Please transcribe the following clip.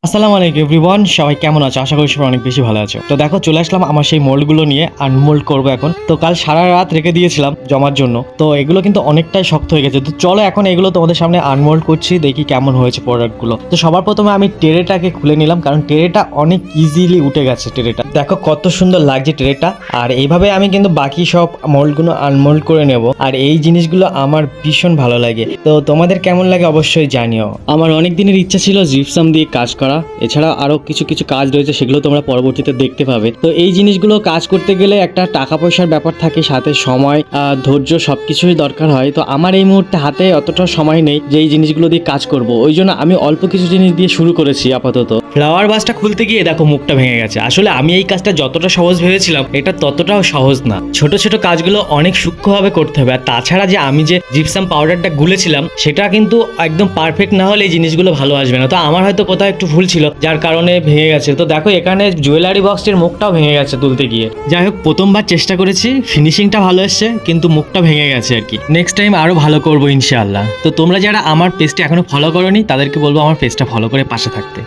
আসসালামু আলাইকুম এভরিওয়ান, সবাই কেমন আছো? আশা করি সবাই অনেক বেশি ভালো আছো। তো দেখো, চলে আসলাম আমার সেই মোল্ডগুলো নিয়ে। আনমোল্ড করবো এখন। তো কাল সারা রাত রেখে দিয়েছিলাম জমার জন্য, তো এগুলো কিন্তু অনেকটাই শক্ত হয়ে গেছে। তো চলো এখন এগুলো তোমাদের সামনে আনমোল্ড করছি, দেখি কেমন হয়েছে প্রোডাক্টগুলো। তো সবার প্রথমে আমি ট্রেটাকে খুলে নিলাম, কারণ ট্রেটা অনেক ইজিলি উঠে গেছে। ট্রেটা দেখো কত সুন্দর লাগছে ট্রেটা। আর এইভাবে আমি কিন্তু বাকি সব মোল্ডগুলো আনমোল্ড করে নেব। আর এই জিনিসগুলো আমার ভীষণ ভালো লাগে। তো তোমাদের কেমন লাগে অবশ্যই জানিও। আমার অনেক দিনের ইচ্ছা ছিল জিপসাম দিয়ে কাজ করা। এছাড়া আরো কিছু কিছু কাজ রয়েছে, সেগুলো তোমরা পরবর্তীতে দেখতে পাবে। তো এই জিনিসগুলো কাজ করতে গেলে একটা টাকা পয়সার ব্যাপার থাকে, সাথে সময়, ধৈর্য সবকিছুই দরকার হয়। তো আমার এই মুহূর্তে হাতে অতটা সময় নেই যে এই জিনিসগুলো দিয়ে কাজ করব। ওই জন্য আমি অল্প কিছু জিনিস দিয়ে শুরু করেছি আপাতত। ফ্লাওয়ার বাসটা খুলতে গিয়ে দেখো মুখটা ভেঙে গেছে। আসলে আমি এই কাজটা যতটা সহজ ভেবেছিলাম, এটা ততটাও সহজ না। ছোট ছোট কাজগুলো অনেক সূক্ষ্মভাবে করতে হবে। আর তাছাড়া যে আমি যে জিপসাম পাউডারটা গুলেছিলাম, সেটা কিন্তু একদম পারফেক্ট না হলে এই জিনিসগুলো ভালো আসবে না। তো আমার হয়তো কোথাও একটু ভুল ছিল, যার কারণে ভেঙে গেছে। তো দেখো এখানে জুয়েলারি বক্সের মুখটাও ভেঙে গেছে তুলতে গিয়ে। যাই হোক, প্রথমবার চেষ্টা করেছি, ফিনিশিংটা ভালো এসছে, কিন্তু মুখটা ভেঙে গেছে আর কি। নেক্সট টাইম আরো ভালো করবো ইনশাআল্লাহ। তো তোমরা যারা আমার পেজটা এখনো ফলো করোনি, তাদেরকে বলবো আমার পেজটা ফলো করে পাশে থাকতে।